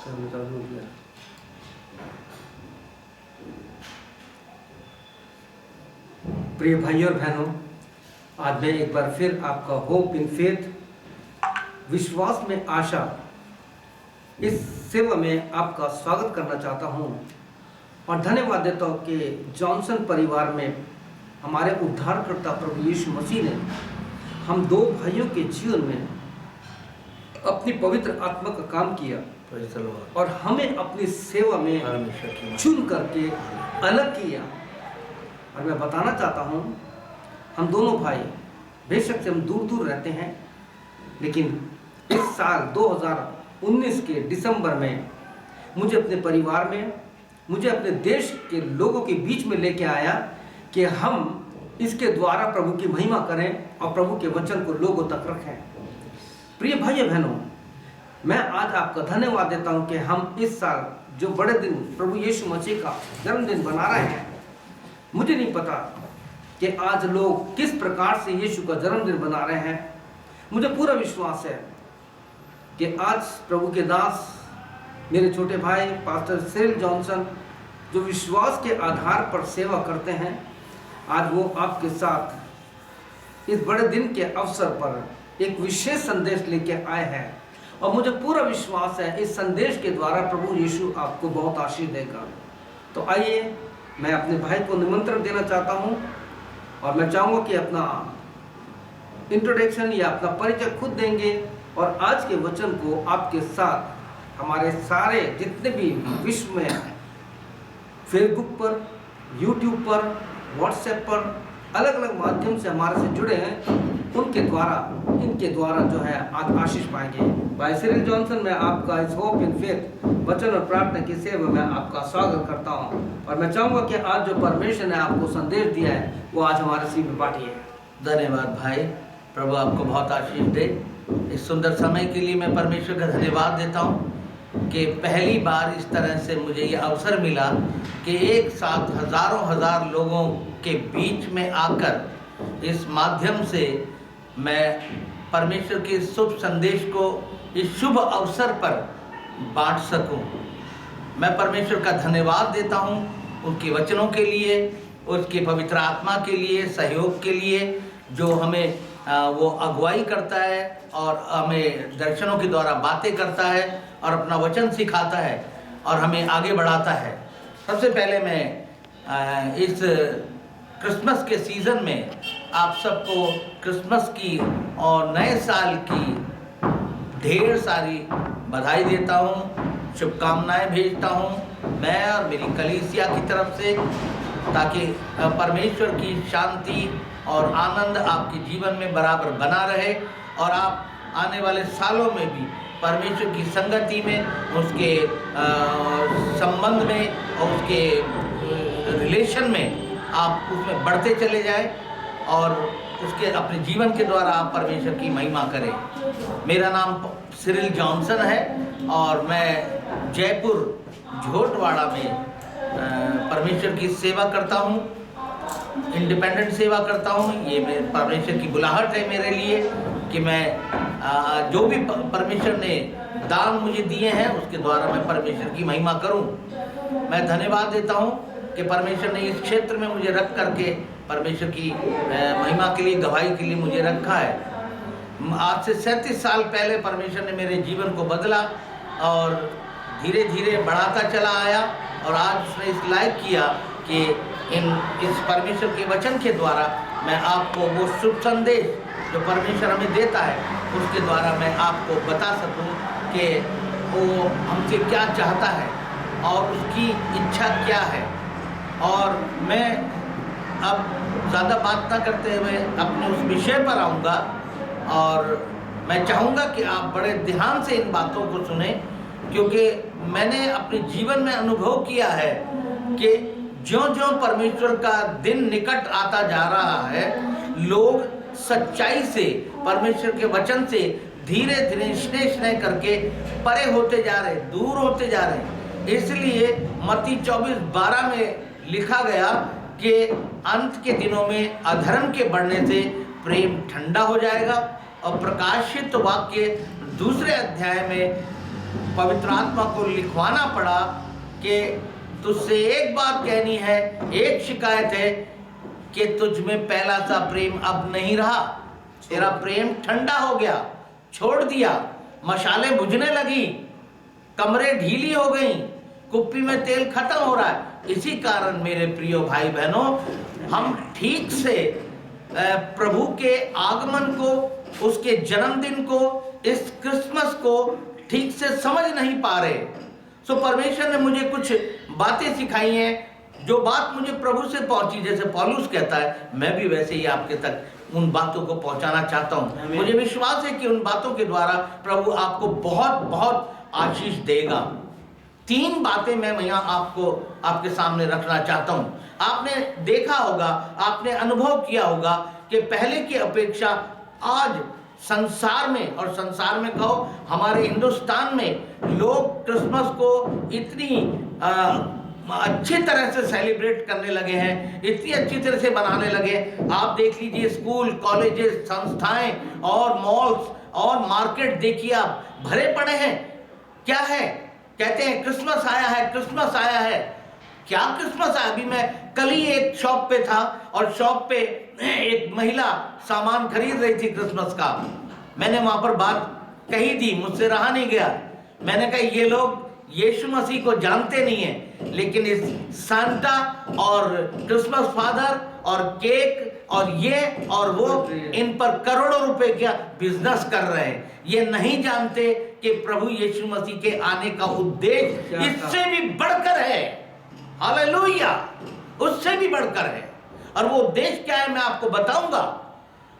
चालू हो गया। प्रिय भाई और बहनों, आज मैं एक बार फिर आपका होप इन फेथ, विश्वास में आशा, इस सेवा में आपका स्वागत करना चाहता हूं और धन्यवाद देता हूं कि जॉनसन परिवार में हमारे उद्धारकर्ता प्रभु यीशु मसीह ने हम दो भाइयों के जीवन में अपनी पवित्र आत्मा का काम किया और हमें अपनी सेवा में चुन करके अलग किया। और मैं बताना चाहता हूं, हम दोनों भाई बेशक से हम दूर दूर रहते हैं, लेकिन इस साल 2019 के दिसंबर में मुझे अपने परिवार में, मुझे अपने देश के लोगों के बीच में लेके आया कि हम इसके द्वारा प्रभु की महिमा करें और प्रभु के वचन को लोगों तक रखें। प्रिय भाई बहनों, मैं आज आपका धन्यवाद देता हूं कि हम इस साल जो बड़े दिन प्रभु यीशु मसीह का जन्मदिन बना रहे हैं। मुझे नहीं पता कि आज लोग किस प्रकार से यीशु का जन्मदिन बना रहे हैं। मुझे पूरा विश्वास है कि आज प्रभु के दास, मेरे छोटे भाई पास्टर सिरिल जॉनसन, जो विश्वास के आधार पर सेवा करते हैं, आज वो आपके साथ इस बड़े दिन के अवसर पर एक विशेष संदेश लेके आए हैं और मुझे पूरा विश्वास है इस संदेश के द्वारा प्रभु यीशु आपको बहुत आशीष देगा। तो आइए, मैं अपने भाई को निमंत्रण देना चाहता हूं और मैं चाहूँगा कि अपना इंट्रोडक्शन या अपना परिचय खुद देंगे और आज के वचन को आपके साथ हमारे सारे जितने भी विश्व में फेसबुक पर, यूट्यूब पर, व्हाट्सएप पर अलग अलग माध्यम से हमारे से जुड़े हैं, इनके द्वारा जो है आज आशीष पाएंगे। भाई सिरिल जॉनसन, मैं आपका इस होप इन फेथ वचन और प्रार्थना की सेवा में आपका स्वागत करता हूं और मैं चाहूँगा कि आज जो परमेश्वर ने आपको संदेश दिया है वो आज हमारे सीध में बांटिए। धन्यवाद भाई, प्रभु आपको बहुत आशीष दे। इस सुंदर समय के लिए मैं परमेश्वर का धन्यवाद देता हूँ कि पहली बार इस तरह से मुझे ये अवसर मिला कि एक साथ हजार लोगों के बीच में आकर इस माध्यम से मैं परमेश्वर के शुभ संदेश को इस शुभ अवसर पर बांट सकूं। मैं परमेश्वर का धन्यवाद देता हूं उनके वचनों के लिए, उसके पवित्र आत्मा के लिए, सहयोग के लिए, जो हमें वो अगुवाई करता है और हमें दर्शनों के द्वारा बातें करता है और अपना वचन सिखाता है और हमें आगे बढ़ाता है। सबसे पहले मैं इस क्रिसमस के सीज़न में आप सबको क्रिसमस की और नए साल की ढेर सारी बधाई देता हूँ, शुभकामनाएं भेजता हूँ मैं और मेरी कलीसिया की तरफ से, ताकि परमेश्वर की शांति और आनंद आपके जीवन में बराबर बना रहे और आप आने वाले सालों में भी परमेश्वर की संगति में, उसके संबंध में और उसके रिलेशन में आप उसमें बढ़ते चले जाए और उसके अपने जीवन के द्वारा आप परमेश्वर की महिमा करें। मेरा नाम सिरिल जॉनसन है और मैं जयपुर झोटवाड़ा में परमेश्वर की सेवा करता हूँ, इंडिपेंडेंट सेवा करता हूँ। ये मेरे परमेश्वर की बुलाहट है मेरे लिए कि मैं जो भी परमेश्वर ने दान मुझे दिए हैं उसके द्वारा मैं परमेश्वर की महिमा करूँ। मैं धन्यवाद देता हूँ कि परमेश्वर ने इस क्षेत्र में मुझे रख करके परमेश्वर की महिमा के लिए, गवाही के लिए मुझे रखा है। आज से 37 साल पहले परमेश्वर ने मेरे जीवन को बदला और धीरे धीरे बढ़ाता चला आया और आज उसने इस लायक किया कि इस परमेश्वर के वचन के द्वारा मैं आपको वो शुभ संदेश जो परमेश्वर हमें देता है उसके द्वारा मैं आपको बता सकूं कि वो हमसे क्या चाहता है और उसकी इच्छा क्या है। और मैं अब ज़्यादा बात ना करते हुए अपने उस विषय पर आऊँगा और मैं चाहूँगा कि आप बड़े ध्यान से इन बातों को सुने, क्योंकि मैंने अपने जीवन में अनुभव किया है कि ज्यों-ज्यों परमेश्वर का दिन निकट आता जा रहा है, लोग सच्चाई से, परमेश्वर के वचन से धीरे धीरे स्नेह करके परे होते जा रहे, दूर होते जा रहे। इसलिए मत्ती 24:12 में लिखा गया कि अंत के दिनों में अधर्म के बढ़ने से प्रेम ठंडा हो जाएगा और प्रकाशित वाक्य 2 अध्याय में पवित्र आत्मा को लिखवाना पड़ा कि तुझसे एक बात कहनी है, एक शिकायत है कि तुझ में पहला सा प्रेम अब नहीं रहा। तेरा प्रेम ठंडा हो गया, छोड़ दिया, मशालें बुझने लगी, कमरे ढीली हो गई, कुप्पी में तेल खत्म हो रहा है। इसी कारण मेरे प्रिय भाई बहनों, हम ठीक से प्रभु के आगमन को, उसके जन्मदिन को, इस क्रिसमस को ठीक से समझ नहीं पा रहे। सो परमेश्वर ने मुझे कुछ बातें सिखाई हैं, जो बात मुझे प्रभु से पहुंची। जैसे पौलुस कहता है, मैं भी वैसे ही आपके तक उन बातों को पहुंचाना चाहता हूं। मुझे विश्वास है कि उन बातों के द्वारा प्रभु आपको बहुत बहुत आशीष देगा। 3 बातें मैं यहाँ आपको आपके सामने रखना चाहता हूं। आपने देखा होगा, आपने अनुभव किया होगा कि पहले की अपेक्षा आज संसार में, और संसार में कहो हमारे हिंदुस्तान में, लोग क्रिसमस को इतनी अच्छी तरह से सेलिब्रेट करने लगे हैं, इतनी अच्छी तरह से मनाने लगे। आप देख लीजिए, स्कूल, कॉलेजेस, संस्थाएं और मॉल्स और मार्केट देखिए आप, भरे पड़े हैं। क्या है? कहते हैं क्रिसमस आया है, क्रिसमस आया है। क्या क्रिसमस आया? अभी मैं कल ही एक शॉप पे था और शॉप पे एक महिला सामान खरीद रही थी क्रिसमस का। मैंने वहां पर बात कही दी, मुझसे रहा नहीं गया। मैंने कहा ये लोग यीशु मसीह को जानते नहीं है, लेकिन इस सांता और क्रिसमस फादर और केक और ये और वो, इन पर करोड़ों रुपए का बिजनेस कर रहे हैं। ये नहीं जानते कि प्रभु यीशु मसीह के आने का उद्देश्य इससे भी बढ़कर है। हालेलुया! उससे भी बढ़कर है। और वो उद्देश्य क्या है मैं आपको बताऊंगा।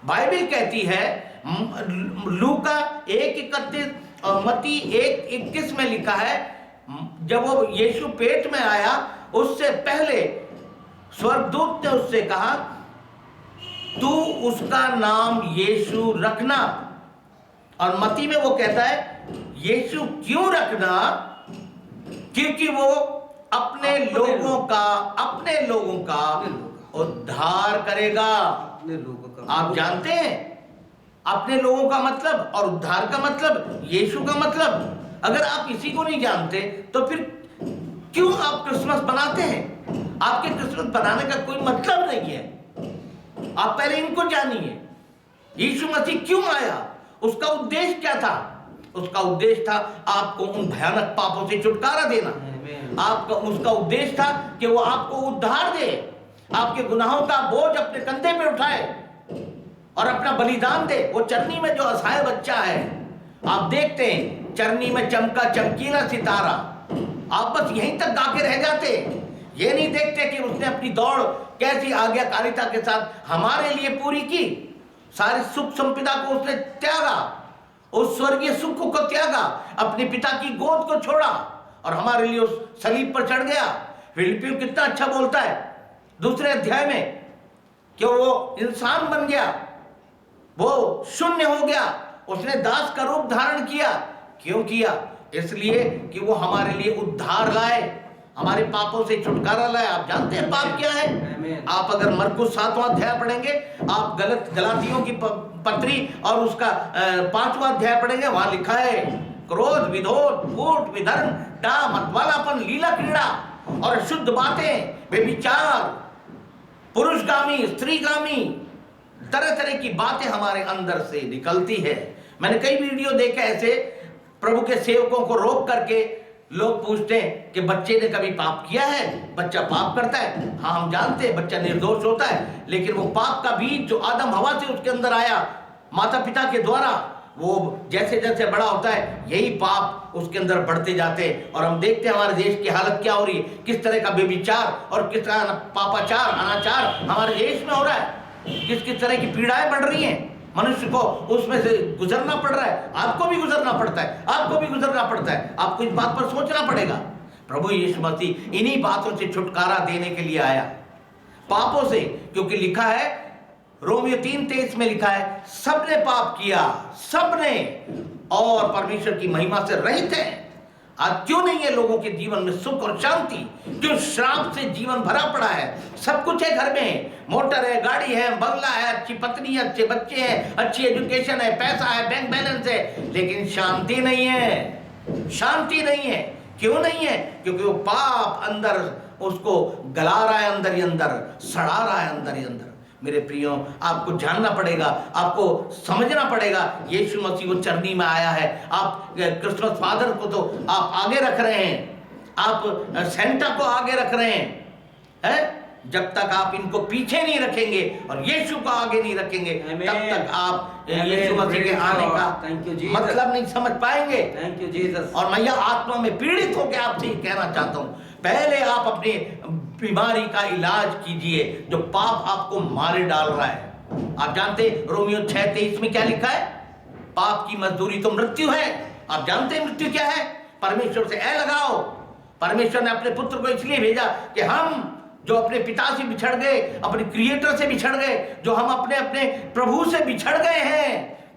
बाइबल कहती है, लूका 1:31 और मत्ती 1:21 में लिखा है, जब वो यीशु पेट में आया उससे पहले स्वर्गदूत ने उससे कहा, तू उसका नाम यीशु रखना। और मत्ती में वो कहता है, यीशु क्यों रखना? क्योंकि वो अपने लोगों का उद्धार करेगा। आप जानते हैं अपने लोगों का मतलब और उद्धार का मतलब, यीशु का मतलब। अगर आप इसी को नहीं जानते तो फिर क्यों आप क्रिसमस बनाते हैं? आपके क्रिसमस बनाने का कोई मतलब नहीं है। आप पहले इनको जानिए, यीशु मसीह क्यों आया, उसका उद्देश्य क्या था? उसका उद्देश्य था आपको उन भयानक पापों से छुटकारा देना। आपका उसका उद्देश्य था कि वो आपको उद्धार दे, आपके गुनाहों का बोझ अपने कंधे पे उठाए और अपना बलिदान दे। वो चरनी में जो असहाय बच्चा है, आप देखते हैं चरनी में चमका चमकीला सितारा, आप बस यहीं तक गा के रह जाते। ये नहीं देखते कि उसने अपनी दौड़ कैसी आज्ञाकारिता के साथ हमारे लिए पूरी की। सारी सुख संपदा को उसने त्यागा, उस स्वर्गीय सुख को त्यागा, अपने पिता की गोद को छोड़ा और हमारे लिए उस सलीब पर चढ़ गया। फिलिपियों कितना अच्छा बोलता है 2 अध्याय में कि वो इंसान बन गया, वो शून्य हो गया, उसने दास का रूप धारण किया। क्यों किया? इसलिए कि वो हमारे लिए उद्धार लाए, हमारे पापों से छुटकारा लाए। आप जानते हैं पाप क्या है? आप अगर मरकुस 7वां अध्याय पढ़ेंगे, आप गलातियों की पत्री और उसका 5वां अध्याय पढ़ेंगे, वहां लिखा है, क्रोध, विरोध, फूट, विधर्म, डाह, मतवालापन, लीला क्रीड़ा और अशुद्ध बातें, व्यभिचार, पुरुषगामी, स्त्रीगामी, तरह तरह की बातें हमारे अंदर से निकलती है। मैंने कई वीडियो देखे ऐसे, प्रभु के सेवकों को रोक करके लोग पूछते हैं कि बच्चे ने कभी पाप किया है? बच्चा पाप करता है? हाँ, हम जानते हैं बच्चा निर्दोष होता है, लेकिन वो पाप का बीज जो आदम हवा से उसके अंदर आया माता पिता के द्वारा, वो जैसे जैसे बड़ा होता है यही पाप उसके अंदर बढ़ते जाते हैं। और हम देखते हैं हमारे देश की हालत क्या हो रही है, किस तरह का व्यभिचार और किस तरह पापाचार, अनाचार हमारे देश में हो रहा है, किस किस तरह की पीड़ाएं बढ़ रही हैं। मनुष्य को उसमें से गुजरना पड़ रहा है, आपको भी गुजरना पड़ता है, आपको भी गुजरना पड़ता है। आपको इस बात पर सोचना पड़ेगा। प्रभु यीशु मसीह इन्हीं बातों से छुटकारा देने के लिए आया, पापों से। क्योंकि लिखा है, रोमियो 3:23 में लिखा है, सबने पाप किया, सबने, और परमेश्वर की महिमा से रहित है। आज क्यों नहीं है लोगों के जीवन में सुख और शांति? क्यों श्राप से जीवन भरा पड़ा है? सब कुछ है घर में, मोटर है, गाड़ी है, बंगला है, अच्छी पत्नी है, अच्छे बच्चे हैं, अच्छी एजुकेशन है, पैसा है, बैंक बैलेंस है, लेकिन शांति नहीं है। शांति नहीं है। क्यों नहीं है? क्योंकि वो पाप अंदर उसको गला रहा है, अंदर ही अंदर सड़ा रहा है, अंदर ही अंदर। मेरे प्रियो, आपको जानना पड़ेगा, आपको समझना पड़ेगा, यीशु मसीह वो चरनी में आया है। आप क्रिसमस फादर को तो आप आगे रख रहे हैं, आप सेंटा को आगे रख रहे हैं? जब तक आप इनको पीछे नहीं रखेंगे और यीशु को आगे नहीं रखेंगे, तब तक आप यीशु मसीह के आने का मतलब नहीं समझ पाएंगे। Thank you Jesus. और मैं यह आत्मा में पीड़ित होकर आपसे कहना चाहता हूं, पहले आप अपनी बीमारी का इलाज कीजिए जो पाप आपको मारे डाल रहा है। आप जानते रोमियो 6:23 में क्या लिखा है? पाप की मजदूरी तो मृत्यु है। आप जानते हैं मृत्यु क्या है? परमेश्वर से ऐ लगाओ। परमेश्वर ने अपने पुत्र को इसलिए भेजा कि हम जो अपने पिता से बिछड़ गए, अपने क्रिएटर से बिछड़ गए, जो हम अपने अपने प्रभु से बिछड़ गए हैं,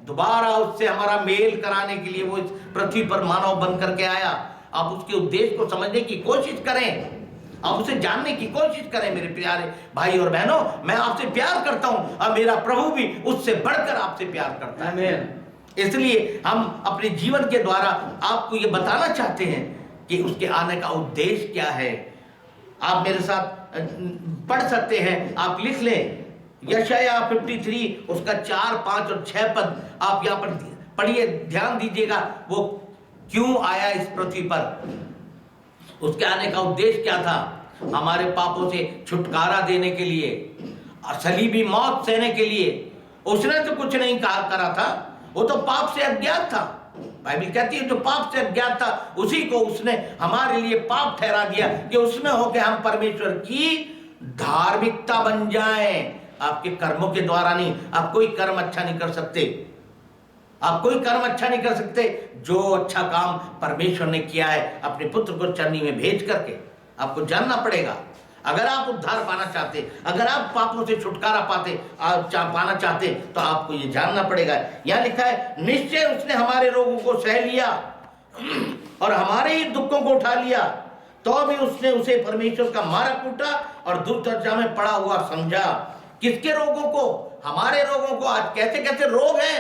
दोबारा उससे हमारा मेल कराने के लिए वो इस पृथ्वी पर मानव बन करके आया। आप उसके उद्देश्य को समझने की कोशिश करें, आप उसे जानने की कोशिश करें। मेरे प्यारे भाई और बहनों, मैं आपसे प्यार करता हूं और मेरा प्रभु भी उससे बढ़कर आपसे प्यार करता है। इसलिए हम अपने जीवन के द्वारा आपको ये बताना चाहते हैं कि उसके आने का उद्देश्य क्या है। आप मेरे साथ पढ़ सकते हैं, आप लिख लें यशायाह 53 उसका 4, 5 और 6 पद आप यहाँ पर पढ़िए, ध्यान दीजिएगा वो क्यों आया इस पृथ्वी पर, उसके आने का उद्देश्य क्या था। हमारे पापों से छुटकारा देने के लिए, सलीबी मौत सहने के लिए। उसने तो कुछ नहीं करा था, वो तो पाप से अज्ञात था। बाइबल कहती है जो पाप से अज्ञात था उसी को उसने हमारे लिए पाप ठहरा दिया कि उसमें होकर हम परमेश्वर की धार्मिकता बन जाएं। आपके कर्मों के द्वारा नहीं, आप कोई कर्म अच्छा नहीं कर सकते, आप कोई कर्म अच्छा नहीं कर सकते। जो अच्छा काम परमेश्वर ने किया है अपने पुत्र को चरनी में भेज करके, आपको जानना पड़ेगा। अगर आप उद्धार पाना चाहते, अगर आप पापों से छुटकारा पाना चाहते, तो आपको ये जानना पड़ेगा। यहाँ लिखा है निश्चय उसने हमारे रोगों को सह लिया और हमारे ही दुखों को उठा लिया, तो भी उसने उसे परमेश्वर का मारा कूटा और दुर्दशा में पड़ा हुआ समझा। किसके रोगों को? हमारे रोगों को। आज कैसे कैसे रोग हैं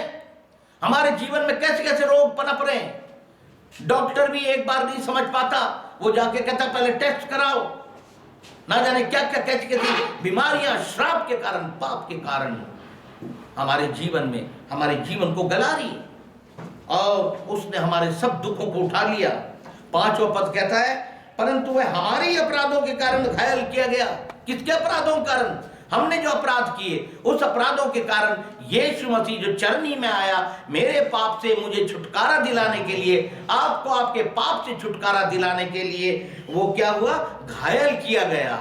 हमारे जीवन में, कैसे कैसे रोग पनप रहे हैं। डॉक्टर भी एक बार नहीं समझ पाता, वो जाके कहता पहले टेस्ट कराओ। ना जाने क्या क्या कैसी कैसी बीमारियां श्राप के कारण, पाप के कारण हमारे जीवन में, हमारे जीवन को गला रही है। और उसने हमारे सब दुखों को उठा लिया। 5वां पद कहता है परंतु वह हमारे ही अपराधों के कारण घायल किया गया। किसके अपराधों के कारण? हमने जो अपराध किए उस अपराधों के कारण यीशु मसीह जो चरनी में आया, मेरे पाप से मुझे छुटकारा दिलाने के लिए, आपको आपके पाप से छुटकारा दिलाने के लिए वो क्या हुआ? घायल किया गया।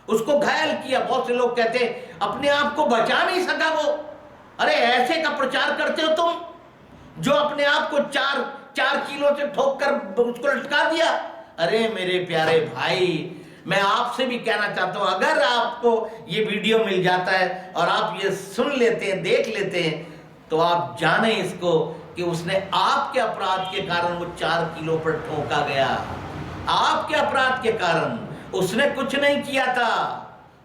उसको घायल किया। बहुत से लोग कहते हैं अपने आप को बचा नहीं सका वो। अरे ऐसे का प्रचार करते हो तुम, जो अपने आप को 4 किलो से ठोक कर उसको लटका दिया। अरे मेरे प्यारे भाई, मैं आपसे भी कहना चाहता हूं, अगर आपको ये वीडियो मिल जाता है और आप ये सुन लेते हैं, देख लेते हैं, तो आप जाने इसको कि उसने आपके अपराध के कारण वो 4 किलो पर ठोका गया। आपके अपराध के कारण। उसने कुछ नहीं किया था,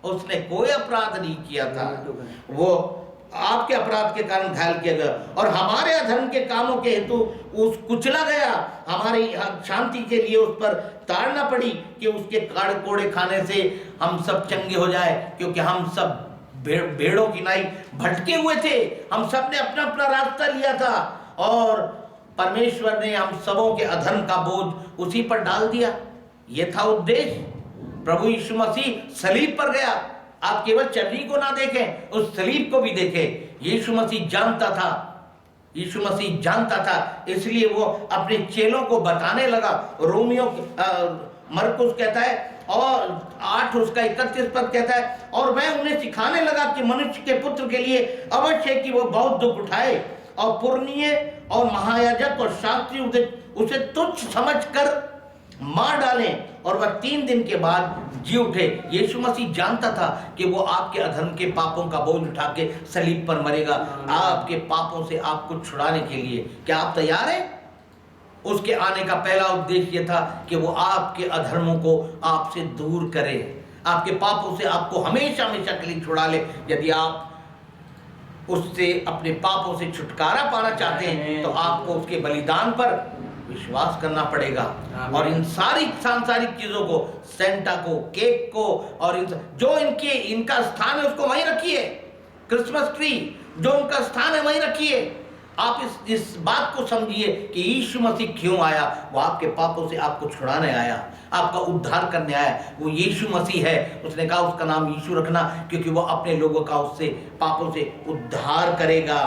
उसने कोई अपराध नहीं किया था, वो आपके अपराध के कारण घायल किया गया और हमारे अधर्म के कामों के हेतु उस कुचला गया। हमारी शांति के लिए उस पर ताड़ना पड़ी कि उसके कोड़े खाने से हम सब चंगे हो जाए, क्योंकि हम सब भेड़ों की नाई भटके हुए थे। हम सब ने अपना अपना रास्ता लिया था और परमेश्वर ने हम सबों के अधर्म का बोझ उसी पर डाल दिया। ये था उद्देश्य। प्रभु यीशु मसीह सलीब पर गया। आप केवल चरनी को ना देखें, उस सलीब को भी देखें। यीशु मसीह जानता था, यीशु मसीह जानता था, इसलिए वो अपने चेलों को बताने लगा। रोमियो मरकुस कहता है और 8 उसका 31 पद कहता है और मैं उन्हें सिखाने लगा कि मनुष्य के पुत्र के लिए अवश्य कि वो बहुत दुख उठाए और पुरनीय और महायाजक और शास्त्री उसे तुच्छ समझकर मार डालें और वह 3 दिन के बाद जी उठे। यीशु मसीह जानता था कि वो आपके अधर्म के पापों का बोझ उठा के सलीब पर मरेगा, आपके पापों से आपको छुड़ाने के लिए। क्या आप तैयार हैं? उसके आने का पहला उद्देश्य था कि वो आपके अधर्मों को आपसे दूर करे, आपके पापों से आपको हमेशा हमेशा के लिए छुड़ा ले। यदि आप उससे अपने पापों से छुटकारा पाना चाहते हैं तो आपको उसके बलिदान पर विश्वास करना पड़ेगा। आमीन। और इन सारी सांसारिक चीजों को, सेंटा को, केक को, और जो इनका स्थान है उसको वहीं रखिए। क्रिसमस ट्री जो उनका स्थान है वहीं रखिए। आप इस बात को समझिए कि यीशु मसीह क्यों आया। वो आपके पापों से आपको छुड़ाने आया, आपका उद्धार करने आया। वो यीशु मसीह है। उसने कहा उसका नाम यीशु रखना, क्योंकि वो अपने लोगों का उससे पापों से उद्धार करेगा।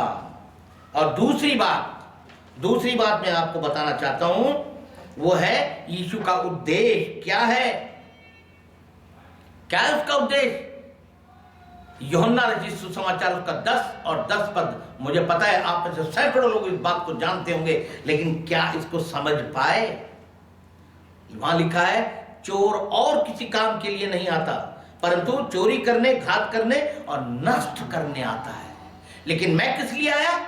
और दूसरी बात मैं आपको बताना चाहता हूं, वो है यीशु का उद्देश्य क्या है। क्या है उसका उद्देश्य? यूहन्ना रचित सुसमाचार उसका 10 और 10 पद, मुझे पता है आप में से सैकड़ों लोग इस बात को जानते होंगे, लेकिन क्या इसको समझ पाए? वहां लिखा है, चोर और किसी काम के लिए नहीं आता, परंतु चोरी करने, घात करने और नष्ट करने आता है। लेकिन मैं किस लिए आया?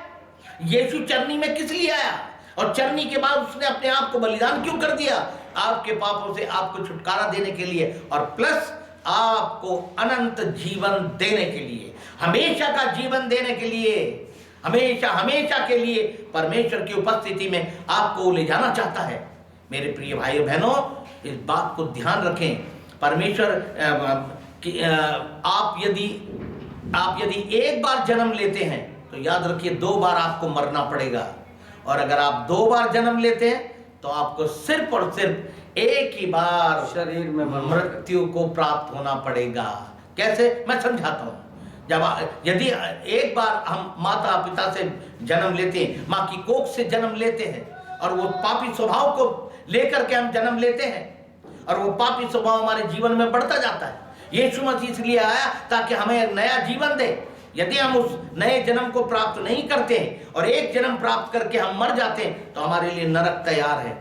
यीशु चरनी में किस लिए आया? और चरनी के बाद उसने अपने आप को बलिदान क्यों कर दिया? आपके पापों से आपको छुटकारा देने के लिए, और प्लस आपको अनंत जीवन देने के लिए, हमेशा का जीवन देने के लिए, हमेशा के लिए परमेश्वर की उपस्थिति में आपको ले जाना चाहता है। मेरे प्रिय भाइयों बहनों, इस बात को ध्यान रखें। परमेश्वर आप यदि एक बार जन्म लेते हैं तो याद रखिए 2 बार आपको मरना पड़ेगा। और अगर आप 2 बार जन्म लेते हैं तो आपको सिर्फ और सिर्फ एक ही बार शरीर में मृत्यु को प्राप्त होना पड़ेगा। कैसे? मैं समझाता हूं। यदि एक बार हम माता पिता से जन्म लेते हैं, माँ की कोख से जन्म लेते हैं, और वो पापी स्वभाव को लेकर के हम जन्म लेते हैं, और वो पापी स्वभाव हमारे जीवन में बढ़ता जाता है। यीशु मसीह इसलिए आया ताकि हमें एक नया जीवन दे। यदि हम उस नए जन्म को प्राप्त नहीं करते हैं और एक जन्म प्राप्त करके हम मर जाते हैं, तो हमारे लिए नरक तैयार है,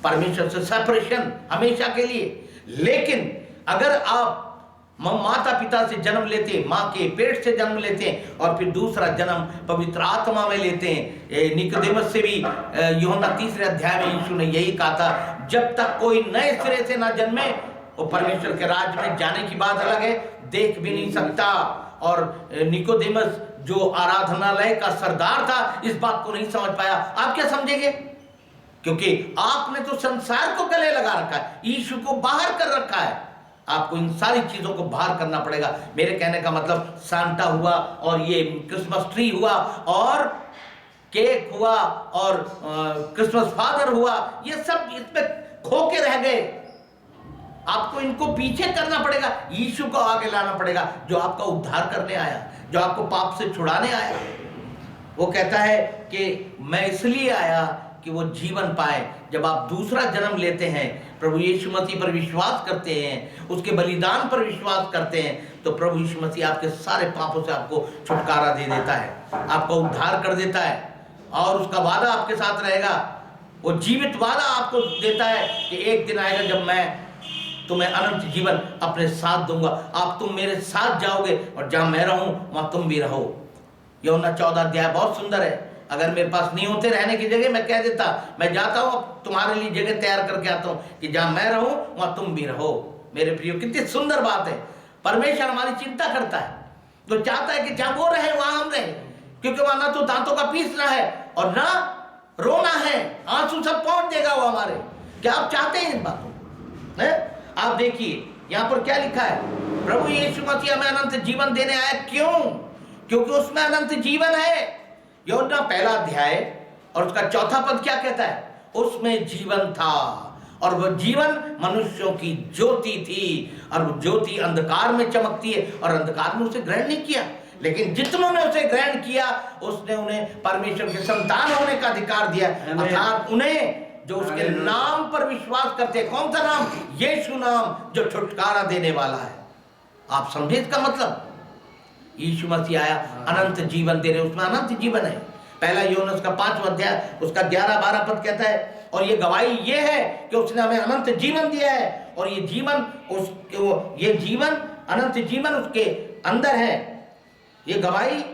परमेश्वर से सेपरेशन हमेशा के लिए। लेकिन अगर आप माता पिता से जन्म लेते हैं, माँ के पेट से जन्म लेते हैं, और फिर दूसरा जन्म पवित्र आत्मा में लेते हैं। निकोदेमस से भी यूहन्ना 3 अध्याय में यीशु ने यही कहा था, जब तक कोई नए सिरे से ना जन्मे वो परमेश्वर के राज्य में जाने की बात अलग है, देख भी नहीं सकता। और निकोदेमस जो आराधनालय का सरदार था, इस बात को नहीं समझ पाया। आप क्या समझेंगे? क्योंकि आपने तो संसार को गले लगा रखा है, यीशु को बाहर कर रखा है। आपको इन सारी चीजों को बाहर करना पड़ेगा। मेरे कहने का मतलब सांता हुआ, और ये क्रिसमस ट्री हुआ, और केक हुआ, और क्रिसमस फादर हुआ, ये सब इसमें खो के रह गए। आपको इनको पीछे करना पड़ेगा, यीशु को आगे लाना पड़ेगा, जो आपका उद्धार करने आया, जो आपको पाप से छुड़ाने आया। वो कहता है कि मैं इसलिए आया कि वो जीवन पाए। जब आप दूसरा जन्म लेते हैं, प्रभु यीशु मसीह पर विश्वास करते हैं, उसके बलिदान पर विश्वास करते हैं, तो प्रभु यीशु मसीह आपके सारे पापों से आपको छुटकारा दे देता है, आपका उद्धार कर देता है, और उसका वादा आपके साथ रहेगा। वो जीवित वादा आपको देता है कि एक दिन आएगा जब मैं तुम्हें अनंत जीवन अपने साथ दूंगा, तुम मेरे साथ जाओगे, और जहां मैं रहूं वहां तुम भी रहो। यूहन्ना 14 अध्याय बहुत सुंदर है। अगर मेरे पास नहीं होते रहने की जगह, मैं कह देता मैं जाता हूं, तुम्हारे लिए जगह तैयार करके आता हूं, कि जहां मैं रहूं वहां तुम भी रहो। मेरे प्रियो, कितनी सुंदर बात है। परमेश्वर हमारी चिंता करता है, तो चाहता है कि जहां वो रहे वहां हम रहे, क्योंकि वहां ना तो दांतों का पीसना है और ना रोना है, आंसू सब पहुंच देगा वो हमारे। क्या आप चाहते हैं इन बातों? आप देखिए यहां पर क्या लिखा है, प्रभु यीशु मसीह हमें अनंत जीवन देने आया। क्यों? क्योंकि उसमें अनंत जीवन है। यूहन्ना 1 अध्याय और उसका 4 पद क्या कहता है? उसमें जीवन था, और वह जीवन मनुष्यों की ज्योति थी, और वो ज्योति अंधकार में चमकती है, और अंधकार में उसे ग्रहण नहीं किया। लेकिन जितनों ने उसे ग्रहण किया, उसने उन्हें परमेश्वर के संतान होने का अधिकार दिया, अर्थात उन्हें जो उसके नाम पर विश्वास करते हैं। कौन सा नाम? यीशु नाम, जो छुटकारा देने वाला है। आप समझे इसका मतलब? यीशु मसीह आया अनंत जीवन देने, उसमें अनंत जीवन है। 1 यूहन्ना उसका 5वां अध्याय उसका 11-12 पद कहता है, और ये गवाही ये है कि उसने हमें अनंत जीवन दिया है, और ये जीवन अनंत जीवन उसके अंदर है। ये गवाही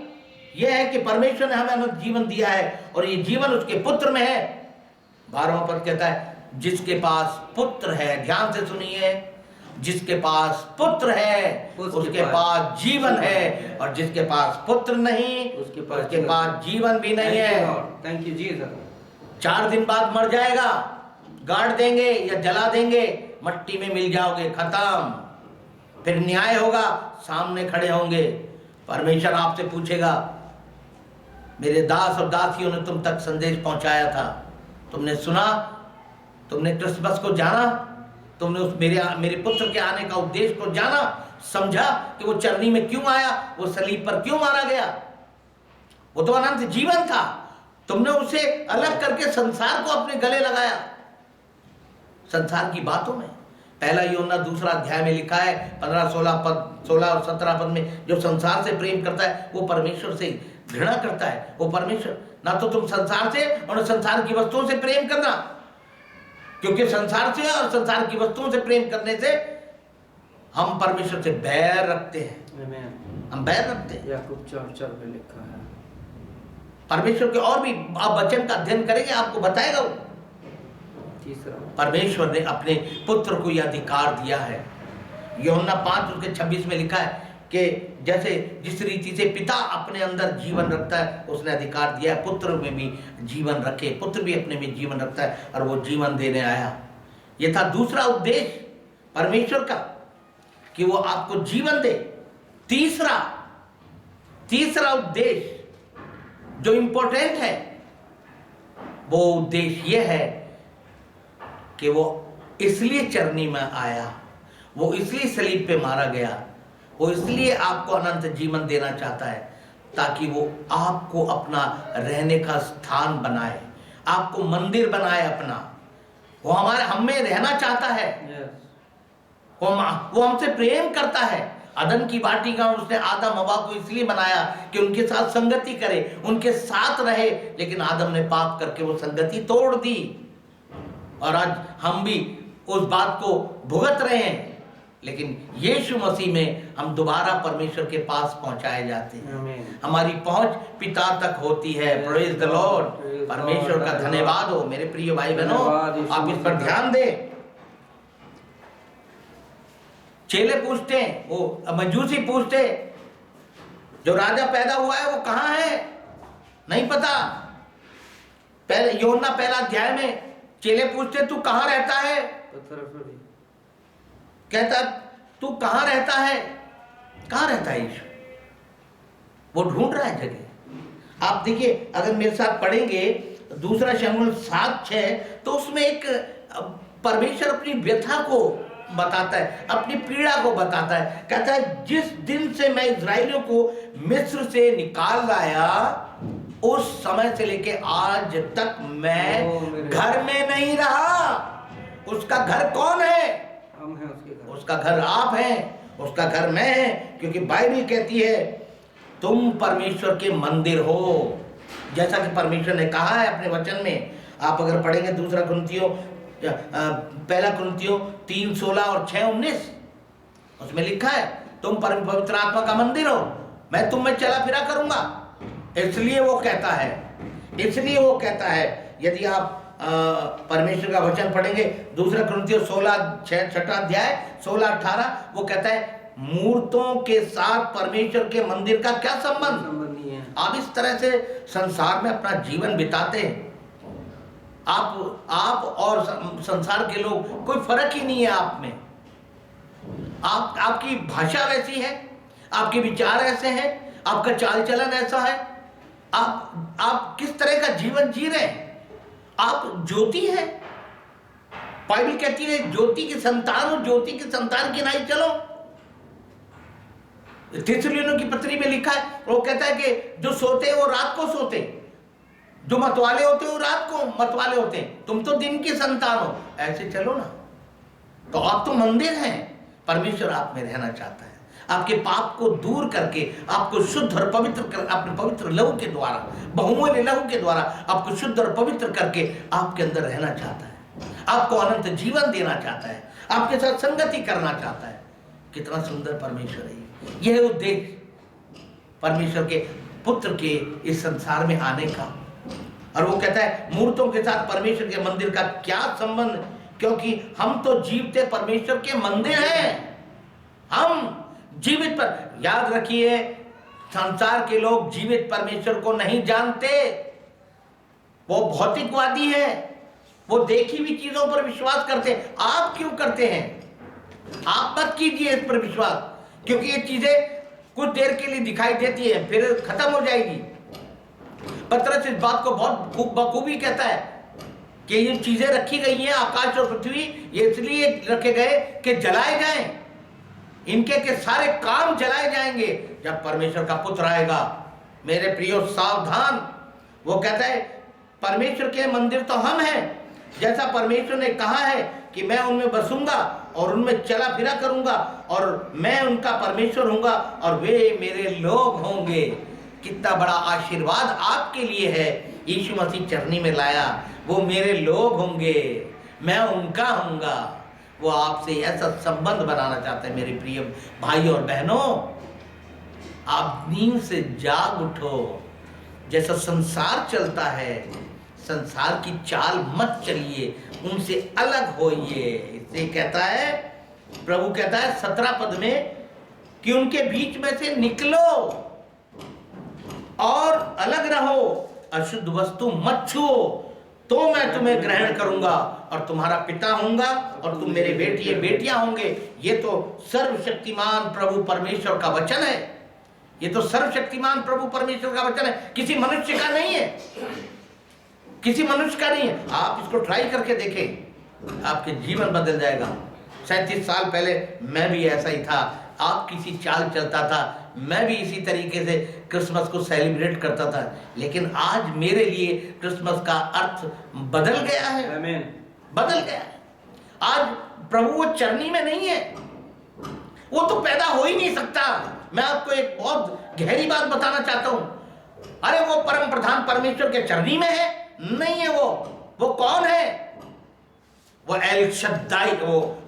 ये है कि परमेश्वर ने हमें अनंत जीवन दिया है, और ये जीवन उसके पुत्र में है। 12वां पद कहता है, जिसके पास पुत्र है, ध्यान से सुनिए, जिसके पास पुत्र है उसके पास जीवन है, और जिसके पास पुत्र नहीं उसके पास जीवन भी नहीं है। Thank you Jesus. 4 दिन बाद मर जाएगा, गाड़ देंगे या जला देंगे, मट्टी में मिल जाओगे, खत्म। फिर न्याय होगा, सामने खड़े होंगे, परमेश्वर आपसे पूछेगा, मेरे दास और दासियों ने तुम तक संदेश पहुंचाया था, तुमने सुना, तुमने क्रिसमस को जाना, तुमने उस मेरे पुत्र के आने का उद्देश्य को जाना, समझा कि वो चरनी में क्यों आया, वो सलीब पर क्यों मारा गया, वो तो अनंत जीवन था, तुमने उसे अलग करके संसार को अपने गले लगाया। संसार की बातों में पहला यूहन्ना 2 अध्याय में लिखा है 16 और 17 पद में, जो संसार से प्रेम करता है वो परमेश्वर से घृणा करता है। वो परमेश्वर, ना तो तुम संसार से और संसार की वस्तुओं से प्रेम करना, क्योंकि संसार से और संसार की वस्तुओं से प्रेम करने से हम परमेश्वर से बैर रखते हैं। हम बैर रखते हैं। याकूब 4:4 में लिखा है। परमेश्वर के और भी आप वचन का अध्ययन करेंगे, आपको बताएगा वो। तीसरा, परमेश्वर ने अपने पुत्र को यह अधिकार दिया है। यूहन्ना 5:26 में लिखा है कि जैसे जिस रीति से पिता अपने अंदर जीवन रखता है, उसने अधिकार दिया है पुत्र में भी जीवन रखे। पुत्र भी अपने में जीवन रखता है और वो जीवन देने आया। यह था दूसरा उद्देश्य परमेश्वर का, कि वो आपको जीवन दे। तीसरा उद्देश्य जो इंपॉर्टेंट है, वो उद्देश्य यह है कि वो इसलिए चरनी में आया, वो इसलिए सलीब पे मारा गया, वो इसलिए आपको अनंत जीवन देना चाहता है, ताकि वो आपको अपना रहने का स्थान बनाए, आपको मंदिर बनाए अपना। वो हम में रहना चाहता है। वो हमसे प्रेम करता है। अदन की वाटिका उसने आदम हवा को इसलिए बनाया कि उनके साथ संगति करे, उनके साथ रहे, लेकिन आदम ने पाप करके वो संगति तोड़ दी। और आज हम भी उस बात को भुगत रहे हैं, लेकिन यीशु मसीह में हम दोबारा परमेश्वर के पास पहुंचाए जाते हैं। हमारी पहुंच पिता तक होती है। Praise the Lord. परमेश्वर का धन्यवाद हो। मेरे प्रिय भाई बहनों, आप इस पर ध्यान दें। चेले पूछते हैं, वो मजूसी पूछते, जो राजा पैदा हुआ है वो कहाँ है, नहीं पता। पहले यूहन्ना 1 अध्याय में चेले पूछते, तू कहाँ रहता है? कहता, तू कहाँ रहता है? कहाँ रहता है यीशु? वो ढूंढ रहा है जगह। आप देखिए, अगर मेरे साथ पढ़ेंगे 2 शमूएल 7:6, तो उसमें एक परमेश्वर अपनी व्यथा को बताता है, अपनी पीड़ा को बताता है। कहता है, जिस दिन से मैं इजराइलियों को मिस्र से निकाल लाया, उस समय से लेके आज तक मैं घर में नहीं रहा। उसका घर कौन है? हम हैं उसके घर। उसका घर आप हैं, उसका घर मैं है, क्योंकि बाइबल कहती है तुम परमेश्वर के मंदिर हो, जैसा कि परमेश्वर ने कहा है अपने वचन में। आप अगर पढ़ेंगे 2 कुरिन्थियों 3:16 और 6:19, उसमें लिखा है तुम पवित्र आत्मा का मंदिर हो, मैं तुम में चला फिरा करूंगा। इसलिए वो कहता है, यदि आप परमेश्वर का वचन पढ़ेंगे 2 कुरिन्थियों 6 अध्याय 16-18, वो कहता है मूर्तों के साथ परमेश्वर के मंदिर का क्या संबंध नहीं है। आप इस तरह से संसार में अपना जीवन बिताते हैं, आप और संसार के लोग, कोई फर्क ही नहीं है आप में। आपकी भाषा वैसी है, आपके विचार ऐसे हैं, आपका चाल चलन ऐसा है, आप किस तरह का जीवन जी रहे हैं। आप ज्योति हैं। बाइबल कहती है ज्योति की संतान हो, ज्योति की संतान की नहीं चलो। थिस्सलुनीकियों की पत्री में लिखा है, वो कहता है कि जो सोते हैं वो रात को सोते, जो मतवाले होते हैं वो रात को मतवाले होते हैं, तुम तो दिन की संतान हो, ऐसे चलो ना। तो आप तो मंदिर हैं। परमेश्वर आप में रहना चाहता है, आपके पाप को दूर करके आपको शुद्ध और पवित्र कर, अपने पवित्र लहू के द्वारा, बहुमूल्य लहू के द्वारा आपको शुद्ध और पवित्र करके आपके अंदर रहना चाहता है, आपको अनंत जीवन देना चाहता है, आपके साथ संगति करना चाहता है। कितना सुंदर परमेश्वर है। यह उद्देश्य परमेश्वर के पुत्र के इस संसार में आने का। और वो कहता है मूर्तों के साथ परमेश्वर के मंदिर का क्या संबंध, क्योंकि हम तो जीवते परमेश्वर के मंदिर हैं। हम जीवित पर, याद रखिए, संसार के लोग जीवित परमेश्वर को नहीं जानते। वो भौतिकवादी है, वो देखी हुई चीजों पर विश्वास करते हैं। आप क्यों करते हैं? आप मत कीजिए इस पर विश्वास, क्योंकि ये चीजें कुछ देर के लिए दिखाई देती है, फिर खत्म हो जाएगी। पतरस इस बात को बहुत बखूबी कहता है कि ये चीजें रखी गई हैं, आकाश और पृथ्वी, ये इसलिए रखे गए कि जलाए जाएं, इनके के सारे काम जलाए जाएंगे जब परमेश्वर का पुत्र आएगा। मेरे प्रियो सावधान, वो कहता है परमेश्वर के मंदिर तो हम हैं, जैसा परमेश्वर ने कहा है कि मैं उनमें बसूंगा और उनमें चला फिरा करूंगा और मैं उनका परमेश्वर होऊंगा और वे मेरे लोग होंगे। कितना बड़ा आशीर्वाद आपके लिए है, यीशु मसीह चरनी में लाया। वो मेरे लोग होंगे, मैं उनका होऊंगा। वो आपसे ऐसा संबंध बनाना चाहते हैं। मेरे प्रिय भाई और बहनों, आप नींद से जाग उठो। जैसा संसार चलता है, संसार की चाल मत चलिए, उनसे अलग होइए। इससे कहता है, प्रभु कहता है 17 पद में कि उनके बीच में से निकलो और अलग रहो, अशुद्ध वस्तु मत छुओ, तो मैं तुम्हें ग्रहण करूंगा और तुम्हारा पिता होऊंगा और तुम मेरे बेटिए बेटियां होंगे। ये तो सर्वशक्तिमान प्रभु परमेश्वर का वचन है। ये तो सर्वशक्तिमान प्रभु परमेश्वर का वचन है, किसी मनुष्य का नहीं है, किसी मनुष्य का नहीं है। आप इसको ट्राई करके देखें, आपके जीवन बदल जाएगा। 37 साल पहले मैं भी ऐसा ही था, आप किसी चाल चलता था, मैं भी इसी तरीके से क्रिसमस को सेलिब्रेट करता था, लेकिन आज मेरे लिए क्रिसमस का अर्थ बदल गया है। आमीन। बदल गया है। आज प्रभु वो चरनी में नहीं है, वो तो पैदा हो ही नहीं सकता। मैं आपको एक बहुत गहरी बात बताना चाहता हूं। अरे वो परम प्रधान परमेश्वर के चरनी में है? नहीं है। वो कौन है? वो एल शद्दाई,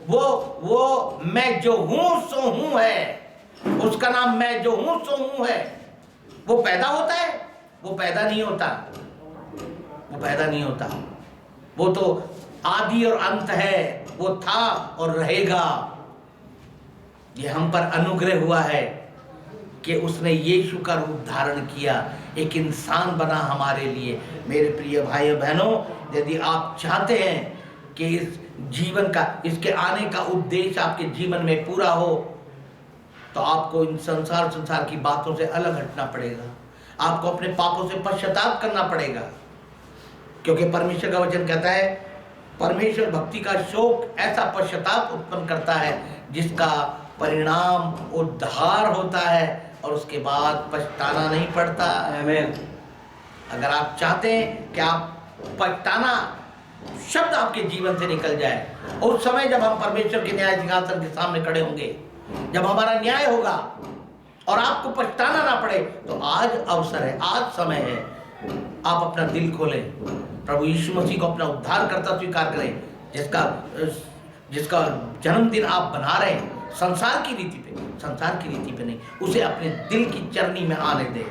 वो मैं जो हूं सो हूं है, उसका नाम मैं जो हूं सो हूं है। वो पैदा होता है? वो पैदा नहीं होता, वो पैदा नहीं होता। वो तो आदि और अंत है, वो था और रहेगा। ये हम पर अनुग्रह हुआ है कि उसने यीशु का रूप धारण किया, एक इंसान बना हमारे लिए। मेरे प्रिय भाई और बहनों, यदि आप चाहते हैं कि इस जीवन का, इसके आने का उद्देश्य आपके जीवन में पूरा हो, तो आपको इन संसार की बातों से अलग हटना पड़ेगा। आपको अपने पापों से पश्चाताप करना पड़ेगा, क्योंकि परमेश्वर का वचन कहता है, परमेश्वर भक्ति का शोक ऐसा पश्चाताप उत्पन्न करता है जिसका परिणाम उद्धार होता है और उसके बाद पछताना नहीं पड़ता। आमीन। अगर आप चाहते हैं कि आप पछताना शब्द आपके जीवन से निकल जाए, उस समय जब हम परमेश्वर के न्याय सिंहासन के सामने खड़े होंगे, जब हमारा न्याय होगा और आपको पछताना ना पड़े, तो आज अवसर है, आज समय है। आप अपना दिल खोलें, प्रभु यीशु मसीह को अपना उद्धारकर्ता स्वीकार करें, जिसका जन्मदिन आप बना रहे हैं, संसार की रीति पे नहीं, उसे अपने दिल की चरनी में आने दें,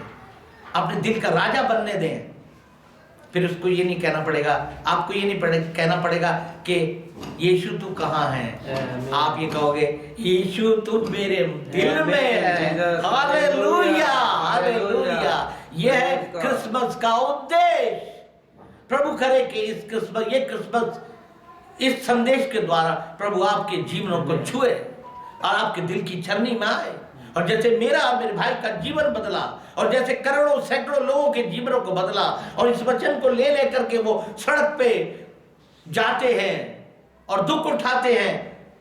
अपने दिल का राजा बनने दें। फिर उसको ये नहीं कहना पड़ेगा, आपको ये नहीं कहना पड़ेगा कि यीशु तू कहाँ है। आप ये कहोगे, यीशु तू मेरे दिल में है। Hallelujah, hallelujah. यह है क्रिसमस का उद्देश्य। प्रभु करे कि इस क्रिसमस इस संदेश के द्वारा प्रभु आपके जीवनों को छुए और आपके दिल की चरनी में आए। और जैसे मेरा और मेरे भाई का जीवन बदला, और जैसे करोड़ों सैकड़ों लोगों के जीवनों को बदला, और इस वचन को ले लेकर के वो सड़क पे जाते हैं और दुख उठाते हैं,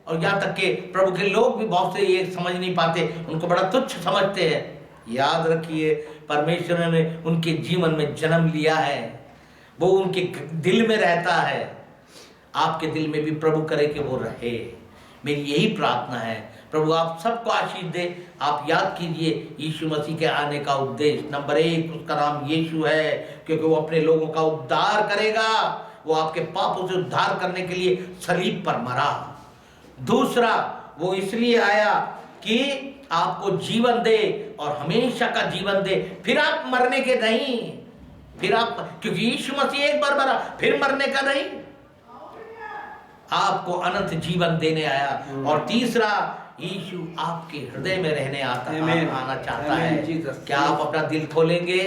और यहाँ तक कि प्रभु के लोग भी बहुत से ये समझ नहीं पाते, उनको बड़ा तुच्छ समझते हैं। याद रखिए, परमेश्वर ने उनके जीवन में जन्म लिया है, वो उनके दिल में रहता है। आपके दिल में भी प्रभु करे कि वो रहे। मेरी यही प्रार्थना है। प्रभु आप सबको आशीष दे। आप याद कीजिए, यीशु मसीह के आने का उद्देश्य, नंबर 1 उसका नाम यीशु है, क्योंकि वो अपने लोगों का उद्धार करेगा। वो आपके पापों से उद्धार करने के लिए सलीब पर मरा। दूसरा, वो इसलिए आया कि आपको जीवन दे और हमेशा का जीवन दे। फिर आप मरने के नहीं, फिर आप, क्योंकि यीशु मसीह एक बार मरा, फिर मरने का नहीं, आपको अनंत जीवन देने आया। और तीसरा, यीशु आपके हृदय में रहने आना चाहता है। क्या आप अपना दिल खोलेंगे?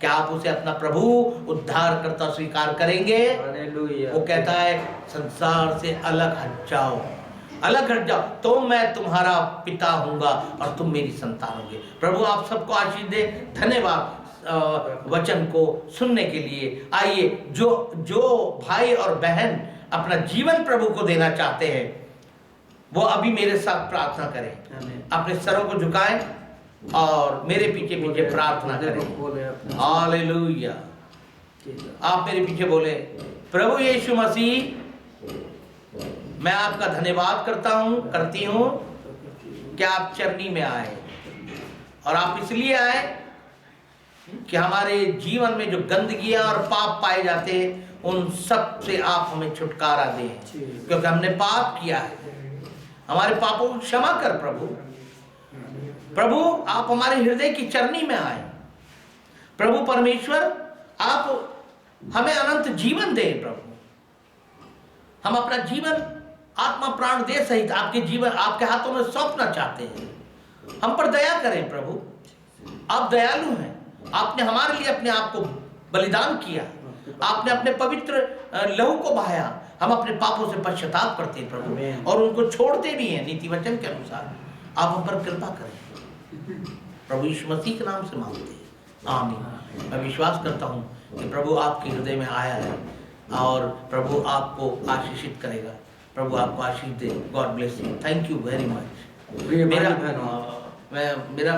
क्या आप उसे अपना प्रभु उद्धारकर्ता स्वीकार करेंगे? हालेलुया। वो कहता है संसार से अलग हट जाओ, अलग हट जाओ, तो मैं तुम्हारा पिता हूँगा और तुम मेरी संतान होंगे। प्रभु आप सबको आशीष दे। धन्यवाद वचन को सुनने के लिए। आइए, जो जो भाई और बहन अपना जीवन प्रभु को देना चाहते हैं वो अभी मेरे साथ प्रार्थना करें। आमीन। अपने सरों को झुकाएं और मेरे पीछे पीछे प्रार्थना करें। हालेलुया। आप मेरे पीछे बोले, प्रभु यीशु मसीह, मैं आपका धन्यवाद करती हूँ कि आप चरनी में आए, और आप इसलिए आए कि हमारे जीवन में जो गंदगियां और पाप पाए जाते हैं उन सब से आप हमें छुटकारा दें, क्योंकि हमने पाप किया है। हमारे पापों को क्षमा कर प्रभु। प्रभु आप हमारे हृदय की चरनी में आए। प्रभु परमेश्वर आप हमें अनंत जीवन दें। प्रभु हम अपना जीवन आत्मा प्राण दे सहित आपके जीवन आपके हाथों में सौंपना चाहते हैं। हम पर दया करें प्रभु, आप दयालु हैं। आपने हमारे लिए अपने आप को बलिदान किया, आपने अपने पवित्र लहू को बहाया। हम अपने पापों से पश्चाताप करते हैं प्रभु, और उनको छोड़ते भी हैं नीति वचन के अनुसार। आप हम पर कृपा करें प्रभु, यीशु मसीह के नाम से मांगते हैं, आमीन। मैं विश्वास करता हूँ कि प्रभु आपके हृदय में आया है और प्रभु आपको आशीषित करेगा। प्रभु आपको आशीष दे। God bless you. Thank you very much.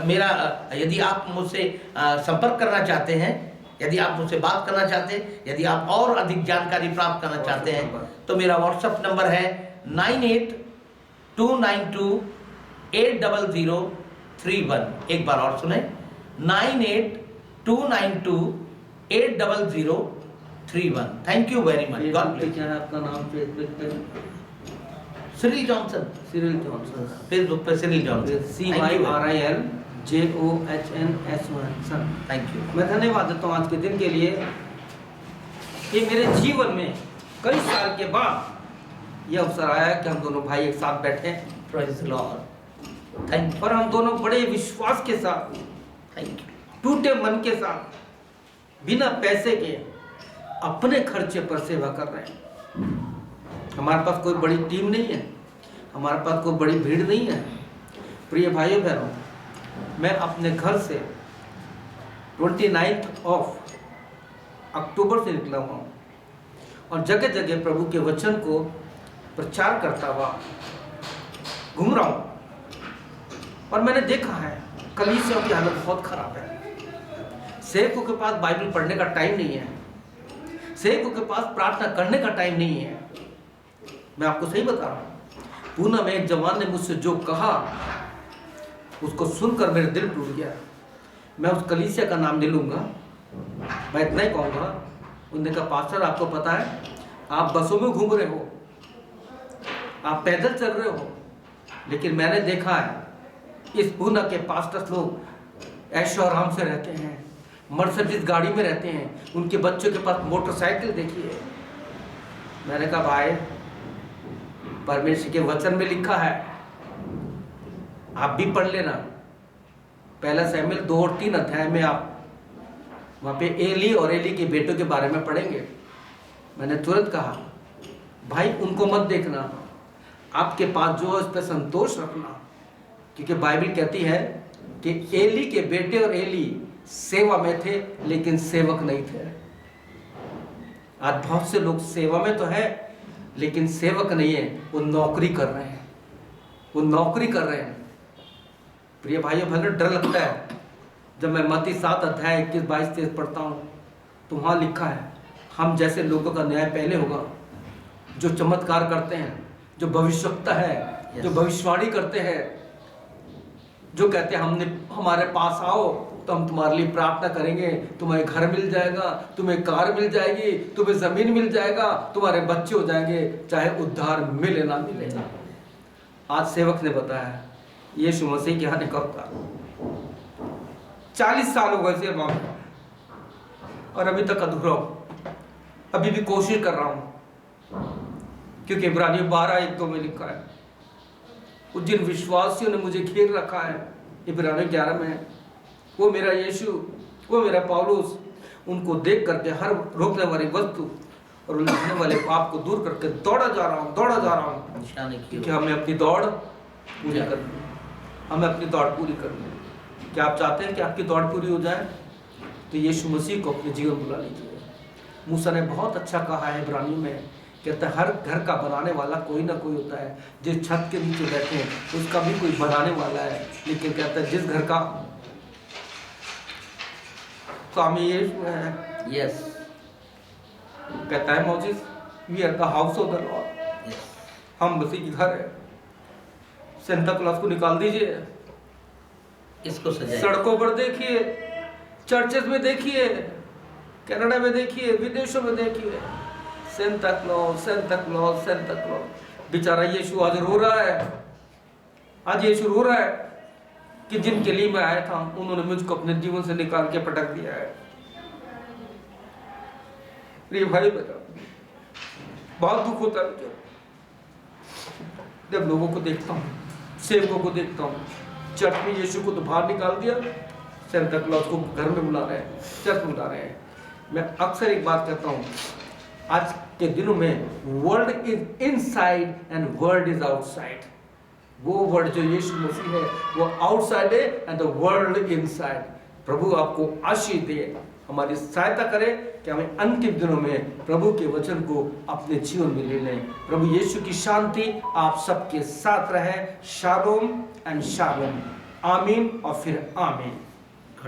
मेरा यदि आप मुझसे संपर्क करना चाहते हैं, यदि आप मुझसे बात करना चाहते हैं, यदि आप और अधिक जानकारी प्राप्त करना चाहते हैं, तो मेरा व्हाट्सएप नंबर है 9829280031। एक बार और सुने, 9829280031। Thank you very much. God bless. क्या है आपका नाम फेसबुक पे? Cyril Johnson. Cyril Johnson. Facebook पे Cyril Johnson. CYRILJOHNSON। Thank you. मैं धन्यवाद देता हूँ आज के दिन के लिए कि मेरे जीवन में कई साल के बाद यह अवसर आया कि हम दोनों भाई एक साथ बैठे। Praise the Lord. Thank you. और हम दोनों बड़े विश्वास के साथ, थैंक यू। टूटे मन के साथ, बिना पैसे के अपने खर्चे पर सेवा कर रहे हैं। हमारे पास कोई बड़ी टीम नहीं है, हमारे पास कोई बड़ी भीड़ नहीं है। प्रिय भाइयों बहनों, मैं अपने घर से 29 अक्टूबर से निकला हुआ हूँ और जगह जगह प्रभु के वचन को प्रचार करता हुआ घूम रहा हूँ। और मैंने देखा है कलीसियाओं की हालत बहुत खराब है। सेवकों के पास बाइबल पढ़ने का टाइम नहीं है, सेवकों के पास प्रार्थना करने का टाइम नहीं है। मैं आपको सही बता रहा हूँ। पूना में एक जवान ने मुझसे जो कहा उसको सुनकर मेरा दिल टूट गया। मैं उस कलीसिया का नाम नहीं लूँगा, मैं इतना ही कहूँगा। उन्होंने कहा, पास्टर आपको पता है आप बसों में घूम रहे हो, आप पैदल चल रहे हो, लेकिन मैंने देखा है इस पूना के पास्टर्स लोग ऐशो आराम से रहते हैं, मर्सिडीज गाड़ी में रहते हैं, उनके बच्चों के पास मोटरसाइकिल देखिए। मैंने कहा, भाई परमेश्वर के वचन में लिखा है, आप भी पढ़ लेना। पहला शमूएल 2 और 3 अध्याय में आप वहाँ पे एली और एली के बेटों के बारे में पढ़ेंगे। मैंने तुरंत कहा, भाई उनको मत देखना, आपके पास जो है उस पर संतोष रखना, क्योंकि बाइबल कहती है कि एली के बेटे और एली सेवा में थे लेकिन सेवक नहीं थे। आज बहुत से लोग सेवा में तो है लेकिन सेवक नहीं है, वो नौकरी कर रहे हैं, वो नौकरी कर रहे हैं। प्रिय भाइयों बहनों, डर लगता है जब मैं मत्ती 7 अध्याय 21, 22, 23 पढ़ता हूँ तो वहाँ लिखा है हम जैसे लोगों का न्याय पहले होगा, जो चमत्कार करते हैं, जो भविष्यवक्ता है, जो भविष्यवाणी करते हैं, जो कहते हैं हमारे पास आओ तो हम तुम्हारे लिए प्रार्थना करेंगे, तुम्हें घर मिल जाएगा, तुम्हें कार मिल जाएगी, तुम्हें जमीन मिल जाएगा, तुम्हारे बच्चे हो जाएंगे, चाहे उद्धार मिले ना मिले। आज सेवक ने बताया यीशु मसीह के आने कब था, 40 साल हो गए सेवा में और अभी तक अधूरा हूं। अभी भी कोशिश कर रहा हूं, क्योंकि इब्रानियों 12:1-2 में लिखा है उस जिन विश्वासियों ने मुझे घेर रखा है, इब्रानियों 11 में, वो मेरा यीशु, वो मेरा पौलुस उनको देख करके हर रोकने वाली वस्तु और उलझने वाले पाप को दूर करके दौड़ा जा रहा हूँ क्योंकि हमें अपनी दौड़ पूरी करनी है। हमें अपनी दौड़ पूरी करनी है। क्या आप चाहते हैं कि आपकी दौड़ पूरी हो जाए? तो यीशु मसीह को अपने जीवन बुला लीजिए। मूसा ने बहुत अच्छा कहा है इब्रानियों में, कहता है हर घर का बनाने वाला कोई ना कोई होता है। जिस छत के नीचे बैठे हैं उसका भी कोई बनाने वाला है, लेकिन कहता है जिस घर का स्वामी यीशु है। यस, कहता है Moses, we are the house of the lord, हम मसीह की घर है। सेंटा क्लॉज को निकाल दीजिए, इसको सजाइए। सड़कों पर देखिए, चर्चेस में देखिए, कनाडा में देखिए, विदेशों में देखिए, Santa Claus Santa Claus Santa Claus. बेचारा यीशु आज रो रहा है। आज यीशु रो रहा है कि जिनके लिए मैं आया था उन्होंने मुझको अपने जीवन से निकाल के पटक दिया है। प्रिय भाई बहन, बहुत दुख होता है मुझे जब लोगों को देखता हूँ, सेवकों को देखता हूँ, चर्च में यीशु को तो बाहर निकाल दिया, सेंटा क्लॉज को घर में बुला रहे हैं, चर्च में बुला रहे हैं। मैं अक्सर एक बात कहता हूँ, आज के दिनों में world is inside and world is outside. वो वर्ड जो यीशु मसीह है वो आउटसाइड है एंड द वर्ल्ड इनसाइड। प्रभु आपको आशीष दे, हमारी सहायता करे कि हमें अंतिम दिनों में प्रभु के वचन को अपने जीवन में ले लें। प्रभु यीशु की शांति आप सबके साथ रहे। Shalom and shalom. आमीन और फिर आमीन।